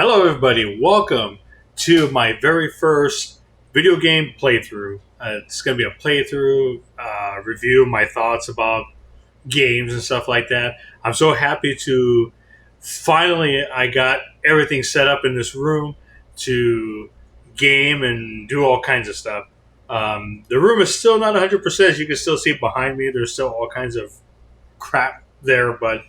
Hello, everybody. Welcome to my very first video game playthrough. It's going to be a playthrough review, my thoughts about games and stuff like that. I'm so happy to finally I got everything set up in this room to game and do all kinds of stuff. The room is still not 100%. As you can still see behind me, there's still all kinds of crap there, but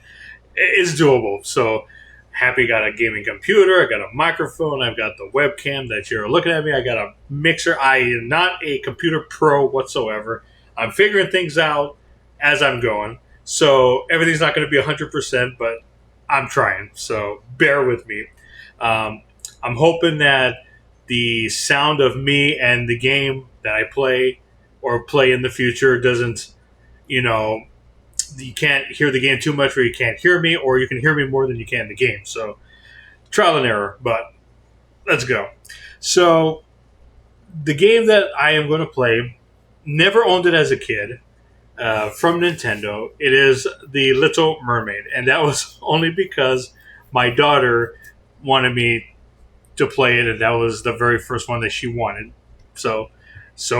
it's doable. So happy got a gaming computer, I got a microphone, I've got the webcam that you're looking at me, I got a mixer. I am not a computer pro whatsoever. I'm figuring things out as I'm going. So everything's not going to be 100%, but I'm trying. So bear with me. I'm hoping that the sound of me and the game that I play or play in the future doesn't, you know, you can't hear the game too much where you can't hear me, or you can hear me more than you can the game. So trial and error, but let's go. So the game that I am going to play, never owned it as a kid, from Nintendo. It is The Little Mermaid, and that was only because my daughter wanted me to play it, and that was the very first one that she wanted. So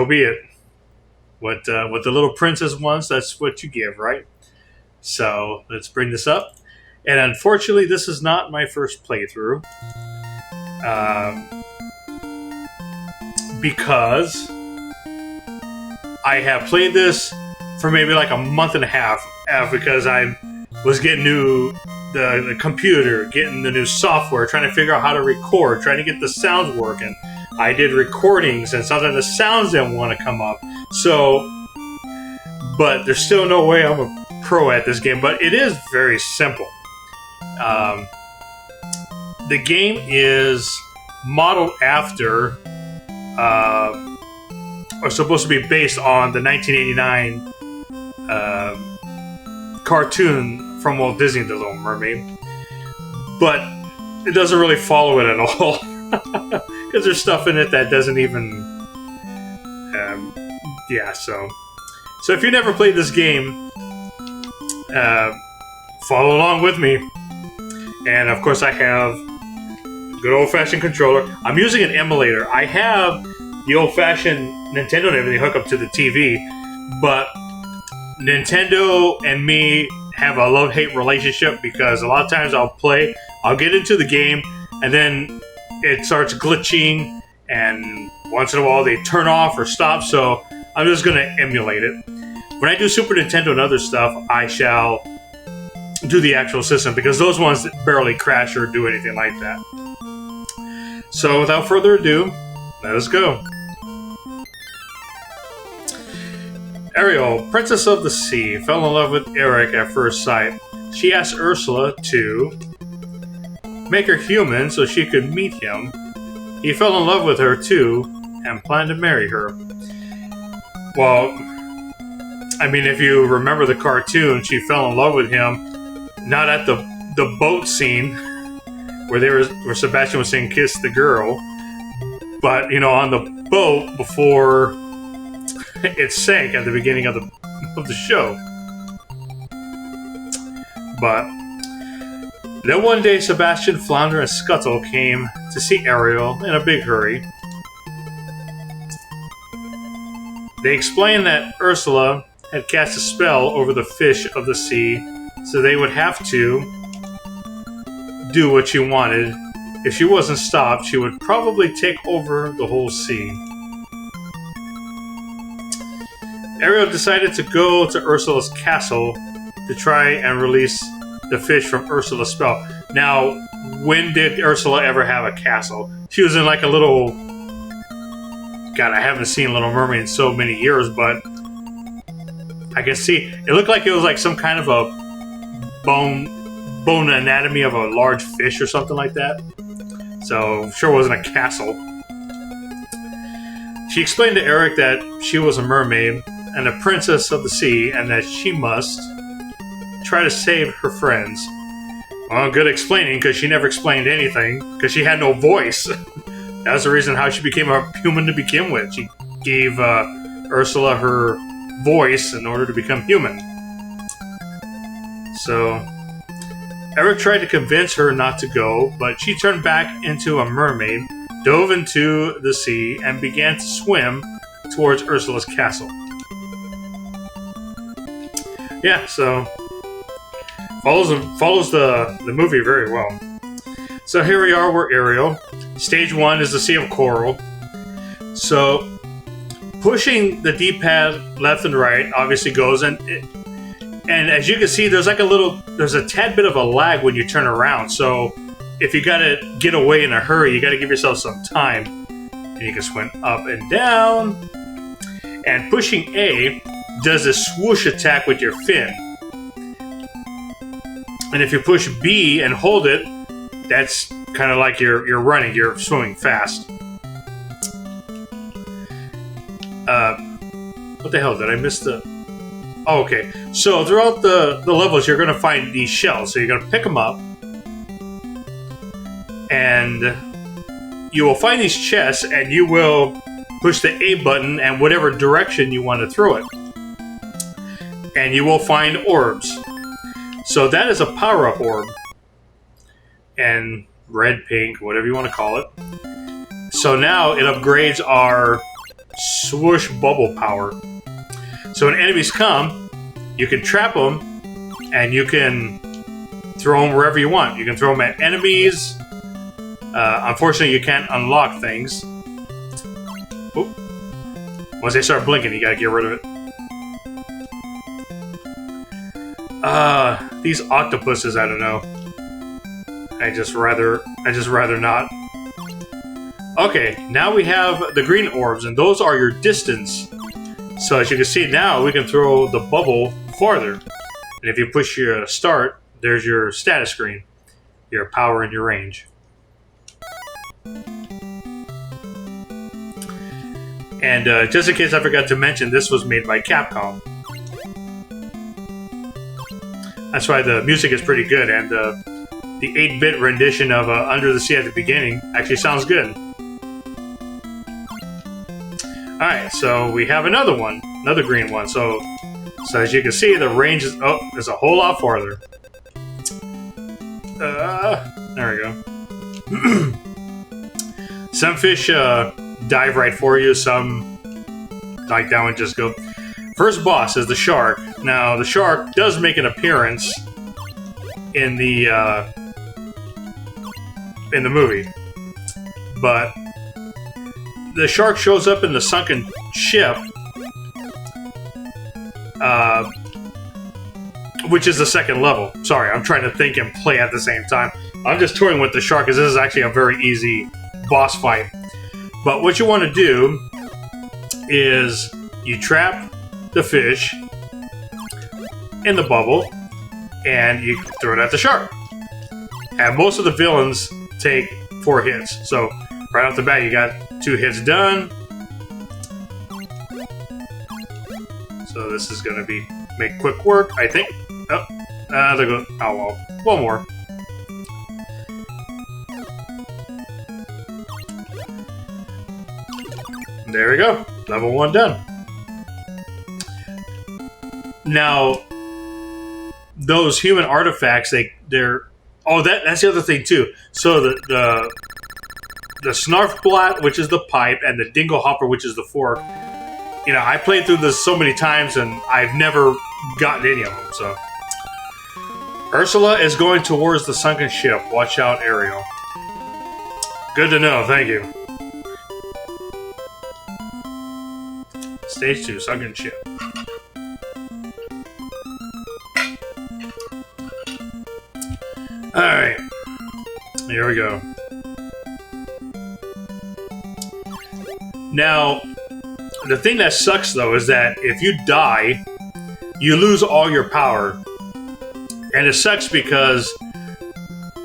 be it. What the little princess wants, that's what you give, right? So let's bring this up. And unfortunately, this is not my first playthrough. Because I have played this for maybe like a month and a half because I was getting the computer, getting the new software, trying to figure out how to record, trying to get the sounds working. I did recordings and sometimes the sounds didn't want to come up. But there's still no way I'm a pro at this game, but it is very simple. The game is modeled after, or supposed to be based on the 1989 cartoon from Walt Disney, The Little Mermaid, but it doesn't really follow it at all because there's stuff in it that doesn't even, So if you never played this game, follow along with me. And of course I have good old-fashioned controller. I'm using an emulator. I have the old-fashioned Nintendo and everything hook up to the TV, but Nintendo and me have a love-hate relationship because a lot of times I'll get into the game, and then it starts glitching, and once in a while they turn off or stop, so I'm just going to emulate it. When I do Super Nintendo and other stuff, I shall do the actual system because those ones barely crash or do anything like that. So without further ado, let us go. Ariel, Princess of the Sea, fell in love with Eric at first sight. She asked Ursula to make her human so she could meet him. He fell in love with her too and planned to marry her. Well, I mean, if you remember the cartoon, she fell in love with him not at the boat scene where Sebastian was saying "kiss the girl," but on the boat before it sank at the beginning of the show. But then one day, Sebastian, Flounder, and Scuttle came to see Ariel in a big hurry. They explained that Ursula had cast a spell over the fish of the sea, so they would have to do what she wanted. If she wasn't stopped, she would probably take over the whole sea. Ariel decided to go to Ursula's castle to try and release the fish from Ursula's spell. Now, when did Ursula ever have a castle? She was in like a little... God, I haven't seen Little Mermaid in so many years, but I can see it looked like it was like some kind of a bone anatomy of a large fish or something like that. So sure wasn't a castle. She explained to Eric that she was a mermaid and a princess of the sea, and that she must try to save her friends. Well, good explaining, because she never explained anything, because she had no voice. That was the reason how she became a human to begin with. She gave Ursula her voice in order to become human. So Eric tried to convince her not to go, but she turned back into a mermaid, dove into the sea, and began to swim towards Ursula's castle. Yeah, so follows the movie very well. So here we are, we're Ariel. Stage 1 is the Sea of Coral. So pushing the D-pad left and right obviously goes, and as you can see, there's a tad bit of a lag when you turn around. So if you gotta get away in a hurry, you gotta give yourself some time. And you can swim up and down. And pushing A does a swoosh attack with your fin. And if you push B and hold it, that's kind of like you're running, you're swimming fast. What the hell, did I miss the... Oh, okay. So throughout the levels, you're going to find these shells. So you're going to pick them up. And you will find these chests, and you will push the A button and whatever direction you want to throw it. And you will find orbs. So that is a power-up orb. And red, pink, whatever you want to call it. So now it upgrades our swoosh bubble power. So when enemies come, you can trap them, and you can throw them wherever you want. You can throw them at enemies. Unfortunately, you can't unlock things. Oop. Once they start blinking, you gotta get rid of it. These octopuses, I don't know. I just rather not. Okay, now we have the green orbs, and those are your distance. So as you can see now, we can throw the bubble farther. And if you push your start, there's your status screen, your power and your range. And just in case I forgot to mention, this was made by Capcom. That's why the music is pretty good, and the 8-bit rendition of Under the Sea at the beginning actually sounds good. Alright, so we have another one, another green one. So as you can see, the range is a whole lot farther. There we go. Some fish dive right for you, some like that one just go. First boss is the shark. Now the shark does make an appearance in the movie, but the shark shows up in the sunken ship, which is the second level. Sorry, I'm trying to think and play at the same time. I'm just toying with the shark because this is actually a very easy boss fight. But what you want to do is you trap the fish in the bubble and you throw it at the shark. And most of the villains take 4 hits. So right off the bat, you got 2 hits done. So this is going to make quick work, I think. Oh, there goes. Oh well, one more. There we go. Level 1 done. Now, those human artifacts, they're... Oh, that's the other thing, too. So the Snarfblat, which is the pipe, and the Dinglehopper, which is the fork. You know, I played through this so many times, and I've never gotten any of them, so... Ursula is going towards the sunken ship. Watch out, Ariel. Good to know, thank you. Stage 2, sunken ship. Alright. Here we go. Now, the thing that sucks, though, is that if you die, you lose all your power. And it sucks because,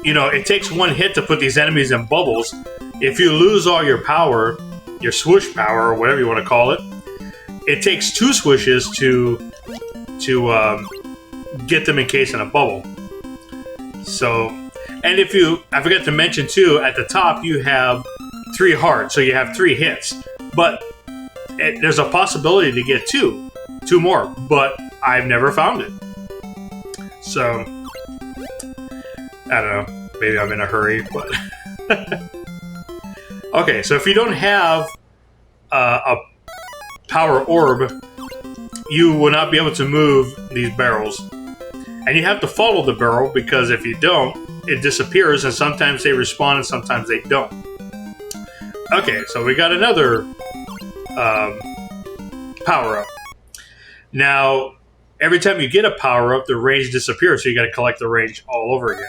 you know, it takes 1 hit to put these enemies in bubbles. If you lose all your power, your swoosh power, or whatever you want to call it, it takes 2 swishes to get them encased in a bubble. So, and I forgot to mention too, at the top you have 3 hearts, so you have 3 hits. But there's a possibility to get 2 more, but I've never found it. So, I don't know. Maybe I'm in a hurry, but... Okay, so if you don't have a power orb, you will not be able to move these barrels. And you have to follow the barrel, because if you don't, it disappears, and sometimes they respawn and sometimes they don't. Okay, so we got another power-up. Now, every time you get a power-up, the range disappears, so you got to collect the range all over again.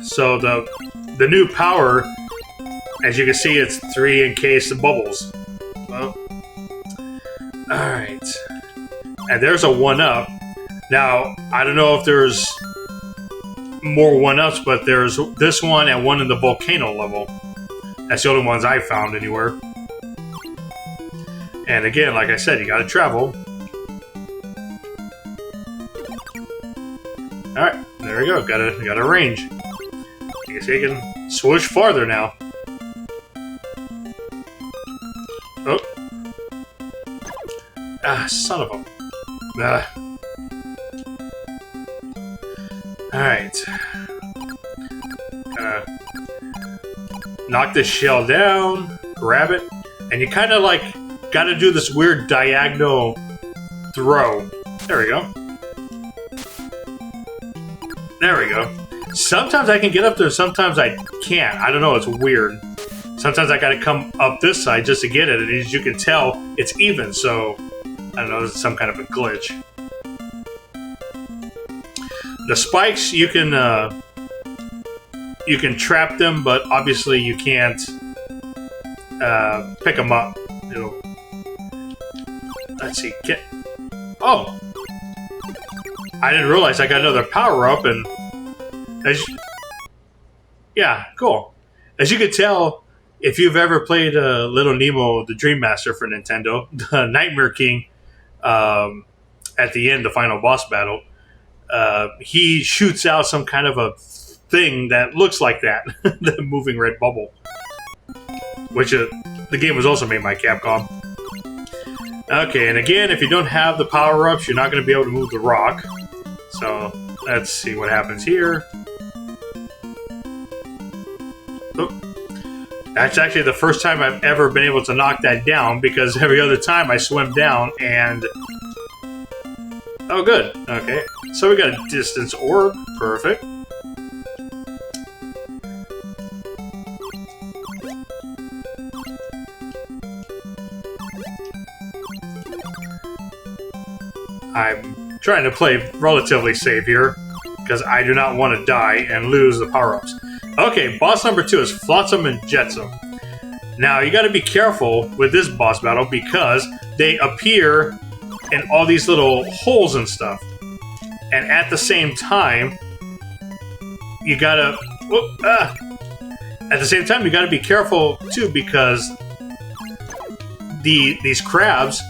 So the new power, as you can see, it's 3 encased bubbles. Well, alright. And there's a 1-up. Now, I don't know if there's more 1-ups, but there's this one and one in the volcano level. That's the only ones I found anywhere. And again, like I said, you gotta travel. Alright, there we go. Got a range. You can see you can swoosh farther now. Oh. Ah, son of a... Ah. Alright. Knock this shell down, grab it, and you kind of like gotta do this weird diagonal throw. There we go. There we go. Sometimes I can get up there, sometimes I can't. I don't know, it's weird. Sometimes I gotta come up this side just to get it, and as you can tell, it's even, so I don't know, it's some kind of a glitch. The spikes, you can trap them, but obviously you can't pick them up. Let's see, oh! I didn't realize I got another power-up, and... yeah, cool. As you can tell, if you've ever played Little Nemo, the Dream Master for Nintendo, the Nightmare King, at the end, the final boss battle, he shoots out some kind of a thing that looks like that, the moving red bubble. Which, the game was also made by Capcom. Okay, and again, if you don't have the power-ups, you're not going to be able to move the rock. So, let's see what happens here. Oh. That's actually the first time I've ever been able to knock that down, because every other time I swim down and... Oh, good. Okay. So we got a distance orb. Perfect. I'm trying to play relatively safe here, because I do not want to die and lose the power-ups. Okay, boss number 2 is Flotsam and Jetsam. Now, you got to be careful with this boss battle, because they appear in all these little holes and stuff. And at the same time, you gotta... At the same time, you gotta be careful, too, because these crabs...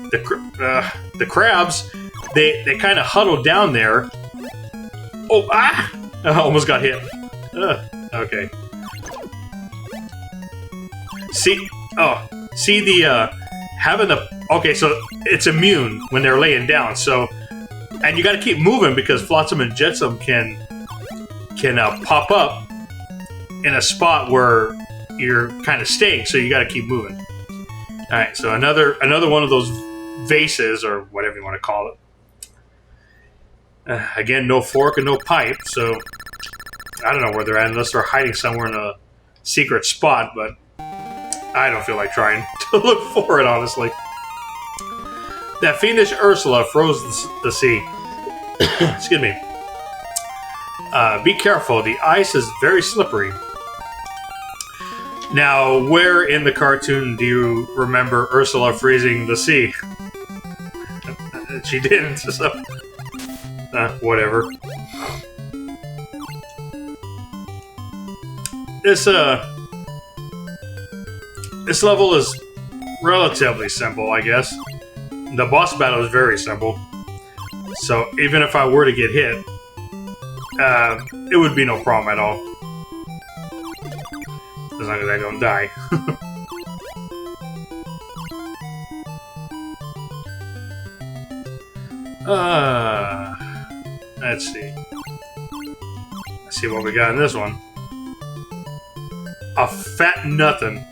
The crabs, they kind of huddle down there. Oh, I almost got hit. Okay. See the, having the, okay, so it's immune when they're laying down, so, and you gotta keep moving, because Flotsam and Jetsam can pop up in a spot where you're kind of staying, so you gotta keep moving. Alright, so another one of those vases, or whatever you want to call it. Again, no fork and no pipe, so I don't know where they're at, unless they're hiding somewhere in a secret spot, but I don't feel like trying to look for it, honestly. That fiendish Ursula froze the sea. Excuse me. Be careful, the ice is very slippery. Now, where in the cartoon do you remember Ursula freezing the sea? She didn't, so... whatever. This level is relatively simple, I guess. The boss battle is very simple. So, even if I were to get hit, it would be no problem at all. As long as I don't die. Let's see. Let's see what we got in this one. A fat nothing.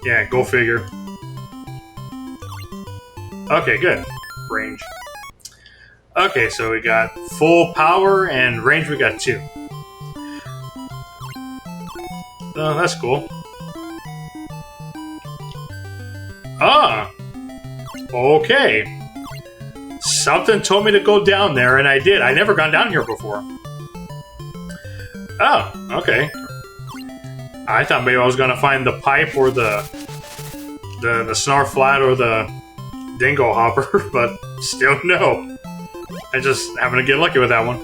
Yeah, go figure. Okay, good. Range. Okay, so we got full power and range we got 2. Oh, that's cool. Ah! Okay. Something told me to go down there, and I did. I never gone down here before. Oh, okay. I thought maybe I was gonna find the pipe or the snarflat or the dingo hopper, but still no. I just happen to get lucky with that one.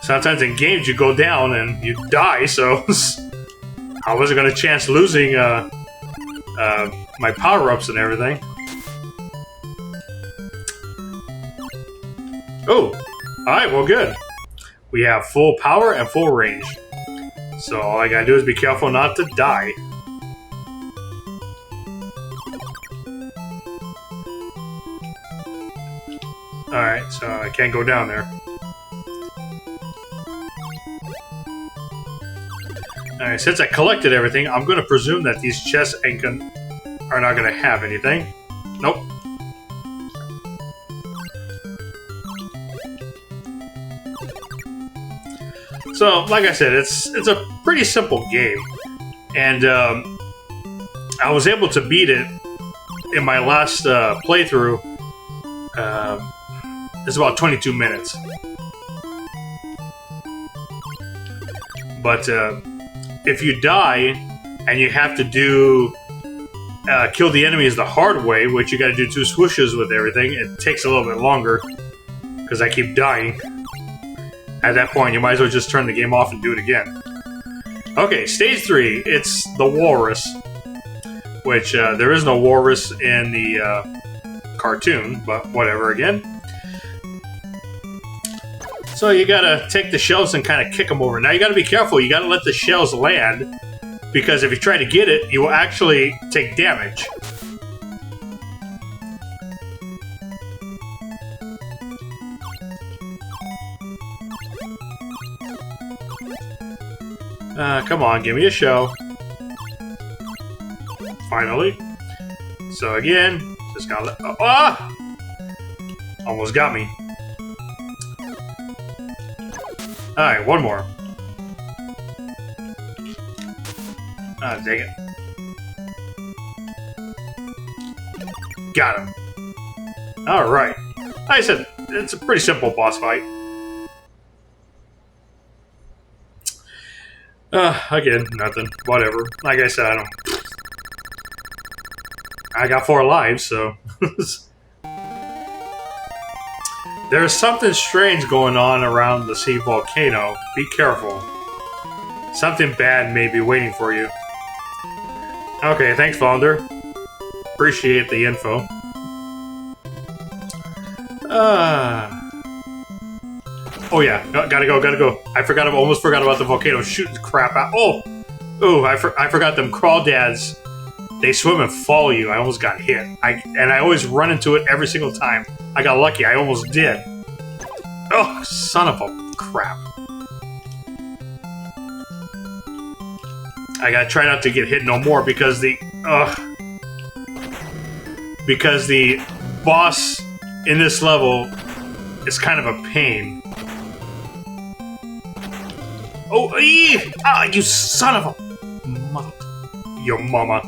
Sometimes in games you go down and you die, so I wasn't gonna chance losing my power-ups and everything. Oh, alright, well good. We have full power and full range. So all I gotta do is be careful not to die. Alright, so I can't go down there. Alright, since I collected everything, I'm gonna presume that these chests are not gonna have anything. Nope. So, like I said, it's a pretty simple game, and I was able to beat it in my last playthrough. It's about 22 minutes, but if you die and you have to do kill the enemies the hard way, which you got to do 2 swooshes with everything, it takes a little bit longer because I keep dying. At that point, you might as well just turn the game off and do it again. Okay, stage 3. It's the walrus, which there is no walrus in the cartoon, but whatever again. So you gotta take the shells and kind of kick them over. Now you gotta be careful. You gotta let the shells land, because if you try to get it, you will actually take damage. Come on, give me a show. Finally. So again, just gotta let... Oh, ah! Almost got me. Alright, one more. Ah, dang it. Got him. Alright. Like I said, it's a pretty simple boss fight. Again, nothing. Whatever. Like I said, I got 4 lives, so... There's something strange going on around the sea volcano. Be careful. Something bad may be waiting for you. Okay, thanks, Flounder. Appreciate the info. Oh yeah, gotta go. I almost forgot about the volcano shooting crap out. Oh, I forgot them crawdads. They swim and follow you. I almost got hit. And I always run into it every single time. I got lucky. I almost did. Oh, son of a crap. I gotta try not to get hit no more because the boss in this level is kind of a pain. Oh, you son of a mother. Your mama.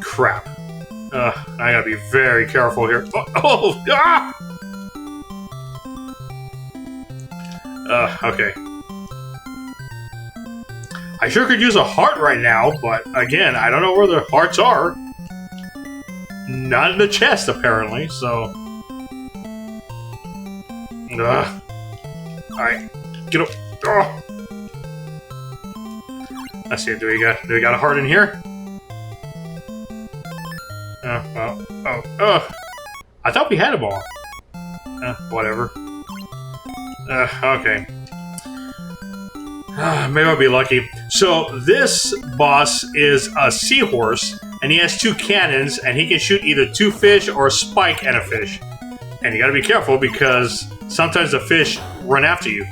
Crap. I gotta be very careful here. Okay. I sure could use a heart right now, but again, I don't know where the hearts are. Not in the chest, apparently, so... Alright, get up. Let's see, do we got a heart in here? I thought we had them all. Whatever. Okay. Maybe I'll be lucky. So this boss is a seahorse, and he has 2 cannons, and he can shoot either 2 fish or a spike and a fish. And you gotta be careful because sometimes the fish run after you.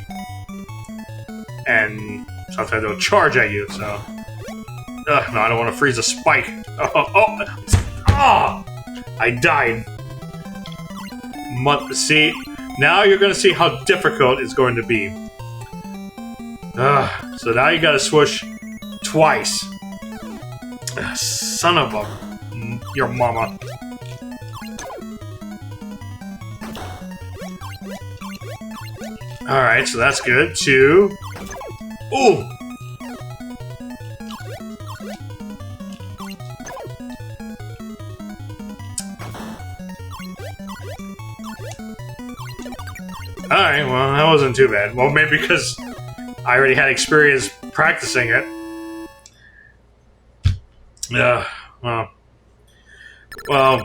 And sometimes they'll charge at you, so... no, I don't want to freeze a spike. I died. See, now you're going to see how difficult it's going to be. So now you got to swoosh twice. Son of a... your mama. Alright, so that's good. 2. Ooh! Alright, well, that wasn't too bad. Well, maybe because I already had experience practicing it. Well,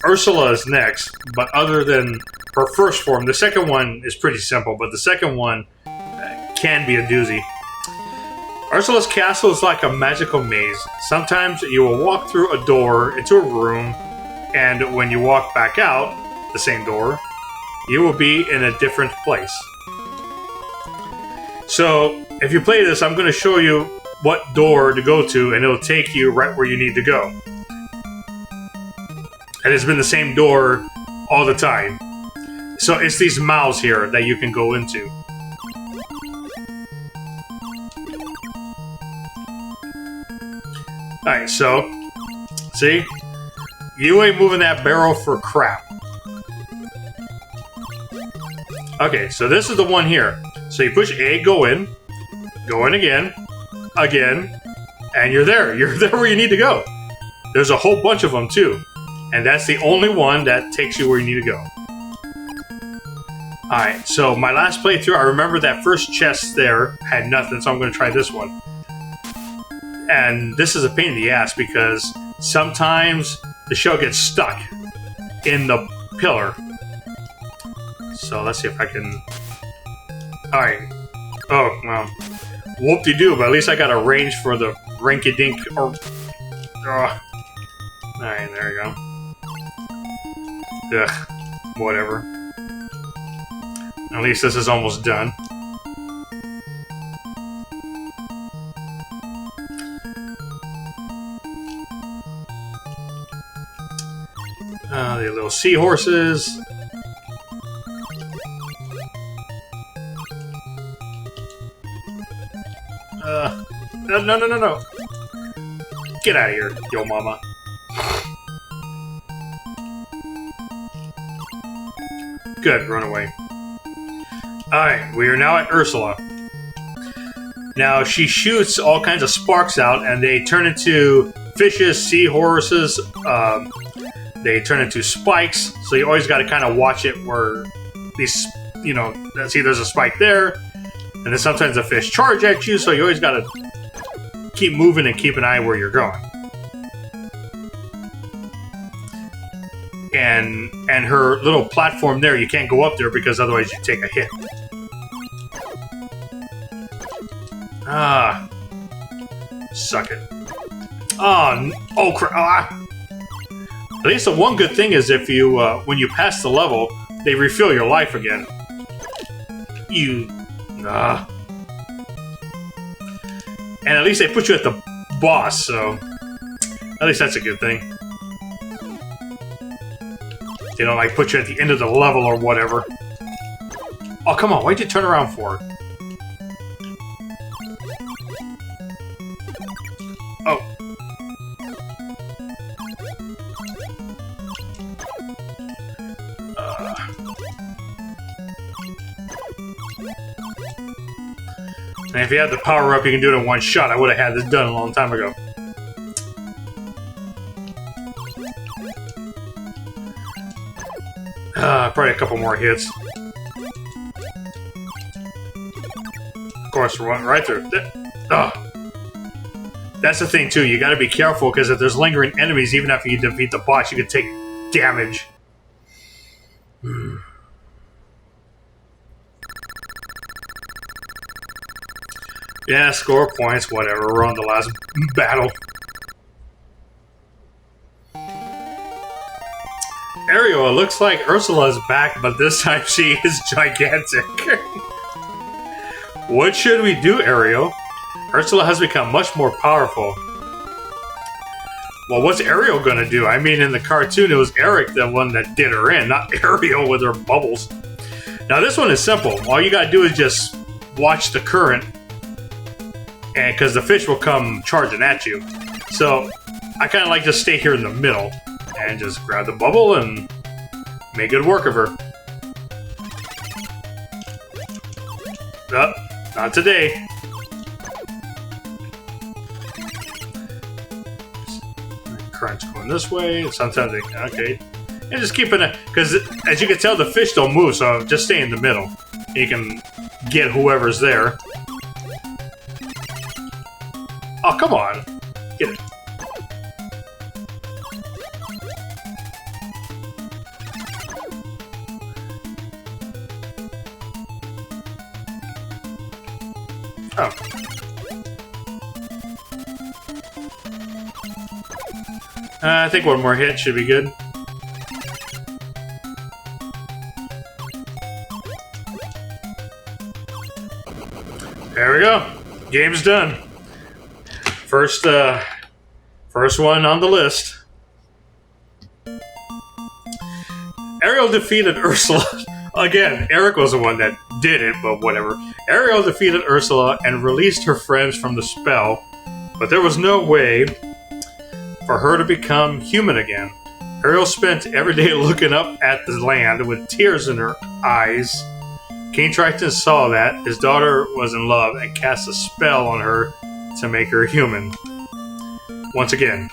Ursula is next, but other than her first form, the second one is pretty simple, but the second one can be a doozy. Ursula's castle is like a magical maze. Sometimes you will walk through a door into a room, and when you walk back out the same door, you will be in a different place. So, if you play this, I'm going to show you what door to go to, and it'll take you right where you need to go. And it's been the same door all the time. So it's these mouths here that you can go into. Alright, so, see? You ain't moving that barrel for crap. Okay, so this is the one here. So you push A, go in again, and you're there. You're there where you need to go. There's a whole bunch of them too. And that's the only one that takes you where you need to go. Alright, so my last playthrough, I remember that first chest there had nothing, so I'm going to try this one. And this is a pain in the ass because sometimes the shell gets stuck in the pillar. So let's see if I can... Alright. Oh, well. Whoop-de-doo, but at least I got a range for the rinky-dink... Alright, there you go. Ugh, whatever. At least this is almost done. The little seahorses. No. Get out of here, yo mama. Good, run away. Alright, we are now at Ursula. Now, she shoots all kinds of sparks out, and they turn into fishes, seahorses, they turn into spikes, so you always gotta kind of watch it where these, you know, see there's a spike there, and then sometimes the fish charge at you, so you always gotta keep moving and keep an eye where you're going. And her little platform there, you can't go up there because otherwise you take a hit. Ah. Suck it. Oh crap. Ah. At least the one good thing is if you, when you pass the level, they refill your life again. And at least they put you at the boss, so... At least that's a good thing. They don't, like, put you at the end of the level or whatever. Oh, come on, why'd you turn around for? Oh. And if you had the power up, you can do it in one shot. I would have had this done a long time ago. Probably a couple more hits. Of course, we're right through. That's the thing, too. You gotta be careful, because if there's lingering enemies, even after you defeat the boss, you can take damage. Yeah, score points, whatever. We're on the last battle. Ariel, it looks like Ursula's back, but this time she is gigantic. What should we do, Ariel? Ursula has become much more powerful. Well, what's Ariel gonna do? I mean, in the cartoon, it was Eric, the one that did her in, not Ariel with her bubbles. Now, this one is simple. All you gotta do is just watch the current, and because the fish will come charging at you. So, I kind of like to stay here in the middle and just grab the bubble and make good work of her. Not today. Current's going this way. Sometimes they... Okay. And just keeping it... Because, as you can tell, the fish don't move, so just stay in the middle. You can get whoever's there. Oh, come on. Get it. Oh. I think one more hit should be good. There we go. Game's done. First one on the list. Ariel defeated Ursula. Again, Eric was the one that did it, but whatever. Ariel defeated Ursula and released her friends from the spell, but there was no way for her to become human again. Ariel spent every day looking up at the land with tears in her eyes. King Triton saw that his daughter was in love and cast a spell on her to make her human. Once again.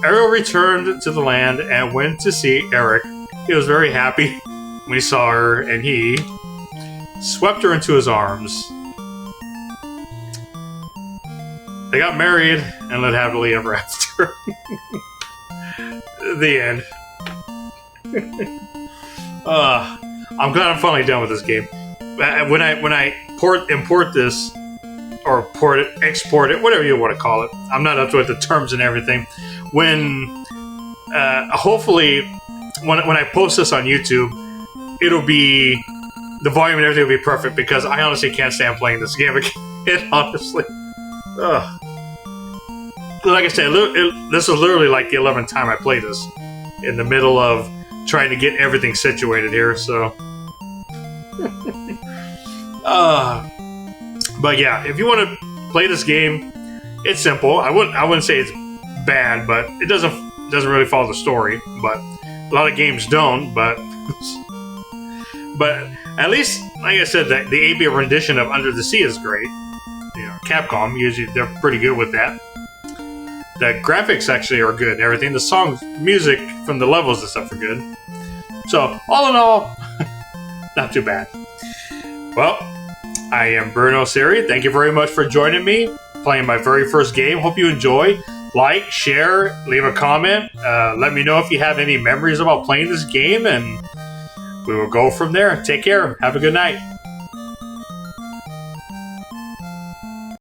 Ariel returned to the land and went to see Eric. He was very happy when he saw her, and he swept her into his arms. They got married and lived happily ever after. The end. I'm glad I'm finally done with this game. When I import this, or export it, whatever you want to call it. I'm not up to it, the terms and everything. When hopefully when I post this on YouTube, it'll be the volume and everything will be perfect, because I honestly can't stand playing this game again. Honestly, like I said, this is literally like the 11th time I played this, in the middle of trying to get everything situated here. So, but yeah, if you want to play this game, it's simple. I wouldn't say it's bad, but it doesn't really follow the story. But a lot of games don't. But at least, like I said, the 8-bit rendition of Under the Sea is great. You know, Capcom usually they're pretty good with that. The graphics actually are good and everything. The songs, music from the levels and stuff are good. So, all in all, not too bad. Well, I am Bruno Seri. Thank you very much for joining me, playing my very first game. Hope you enjoy. Like, share, leave a comment. Let me know if you have any memories about playing this game, and we will go from there. Take care. Have a good night.